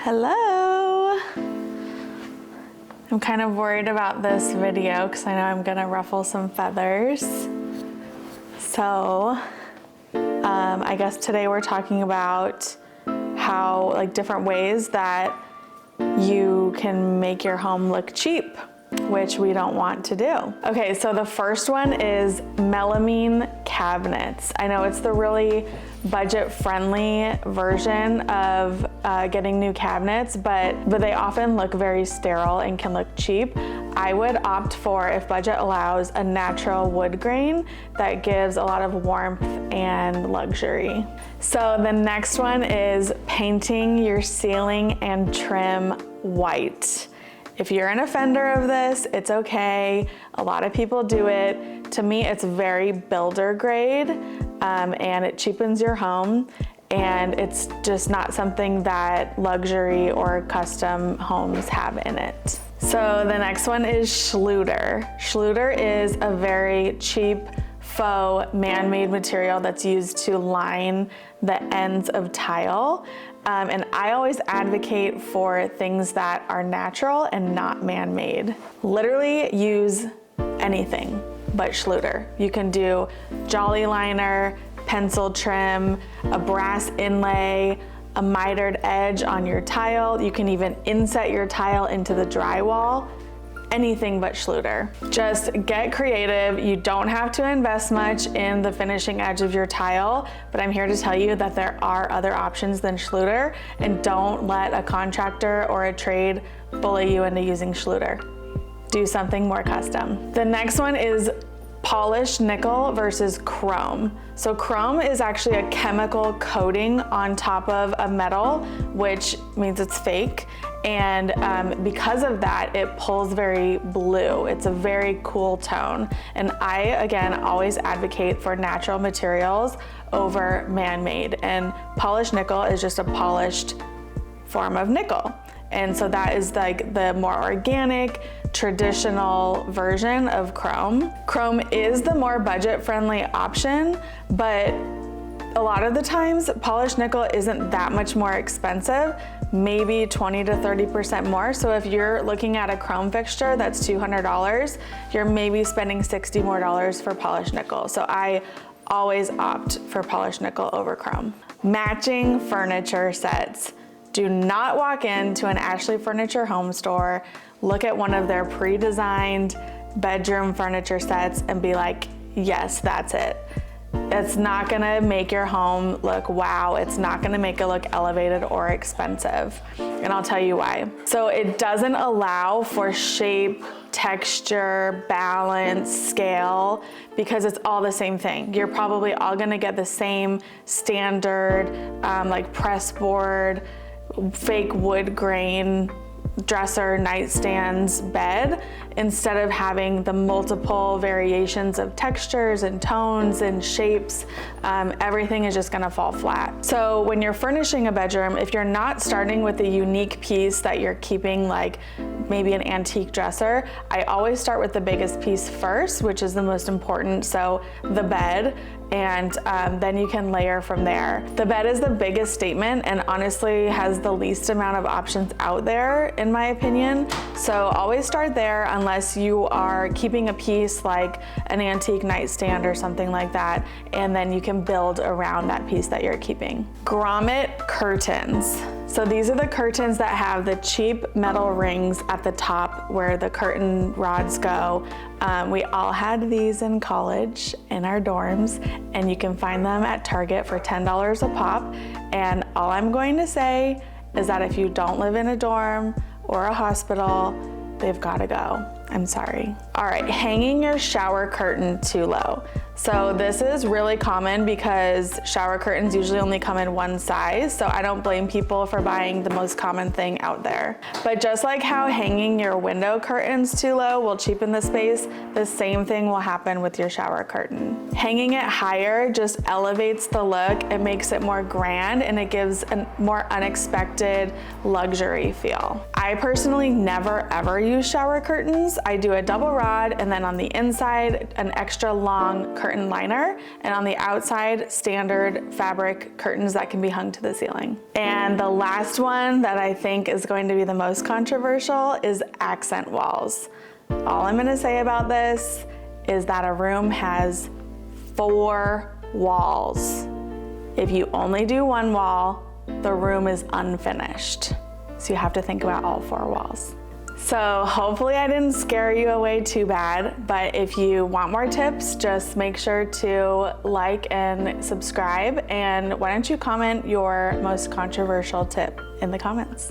Hello. I'm kind of worried about this video because I know I'm gonna ruffle some feathers. So I guess today we're talking about how, like, different ways that you can make your home look cheap, which we don't want to do. Okay, so the first one is melamine cabinets. I know it's the really budget-friendly version of getting new cabinets, but they often look very sterile and can look cheap. I would opt for, if budget allows, a natural wood grain that gives a lot of warmth and luxury. So the next one is painting your ceiling and trim white. If you're an offender of this, it's okay. A lot of people do it. To me, it's very builder grade, and it cheapens your home, and it's just not something that luxury or custom homes have in it. So the next one is Schluter. Schluter is a very cheap, faux, man-made material that's used to line the ends of tile. And I always advocate for things that are natural and not man-made. Literally use anything but Schluter. You can do jolly liner, pencil trim, a brass inlay, a mitered edge on your tile. You can even inset your tile into the drywall. Anything but Schluter. Just get creative. You don't have to invest much in the finishing edge of your tile, but I'm here to tell you that there are other options than Schluter, and don't let a contractor or a trade bully you into using Schluter. Do something more custom. The next one is polished nickel versus chrome. So chrome is actually a chemical coating on top of a metal, which means it's fake. And because of that, it pulls very blue. It's a very cool tone. And I, again, always advocate for natural materials over man-made. And polished nickel is just a polished form of nickel. And so that is like the more organic, traditional version of chrome. Chrome is the more budget-friendly option, but a lot of the times polished nickel isn't that much more expensive, maybe 20 to 30% more. So if you're looking at a chrome fixture that's $200, you're maybe spending $60 more for polished nickel. So I always opt for polished nickel over chrome. Matching furniture sets. Do not walk into an Ashley Furniture home store, look at one of their pre-designed bedroom furniture sets and be like, yes, that's it. It's not gonna make your home look wow. It's not gonna make it look elevated or expensive. And I'll tell you why. So it doesn't allow for shape, texture, balance, scale, because it's all the same thing. You're probably all gonna get the same standard, like press board, fake wood grain, dresser, nightstands, bed, instead of having the multiple variations of textures and tones and shapes. Everything is just gonna fall flat. So when you're furnishing a bedroom, if you're not starting with a unique piece that you're keeping, like maybe an antique dresser, I always start with the biggest piece first, which is the most important, so the bed, and then you can layer from there. The bed is the biggest statement and honestly has the least amount of options out there, in my opinion. So always start there unless you are keeping a piece like an antique nightstand or something like that, and then you can build around that piece that you're keeping. Grommet curtains. So these are the curtains that have the cheap metal rings at the top where the curtain rods go. We all had these in college in our dorms, and you can find them at Target for $10 a pop. And all I'm going to say is that if you don't live in a dorm or a hospital, they've got to go. I'm sorry. All right, hanging your shower curtain too low. So this is really common because shower curtains usually only come in one size, so I don't blame people for buying the most common thing out there. But just like how hanging your window curtains too low will cheapen the space, the same thing will happen with your shower curtain. Hanging it higher just elevates the look, it makes it more grand, and it gives a more unexpected luxury feel. I personally never ever use shower curtains. I do a double rod, and then on the inside, an extra long curtain curtain liner, and on the outside, standard fabric curtains that can be hung to the ceiling. And the last one that I think is going to be the most controversial is accent walls. All I'm gonna say about this is that a room has 4 walls. If you only do 1 wall, the room is unfinished. So you have to think about all 4 walls. So hopefully I didn't scare you away too bad, but if you want more tips, just make sure to like and subscribe, and why don't you comment your most controversial tip in the comments.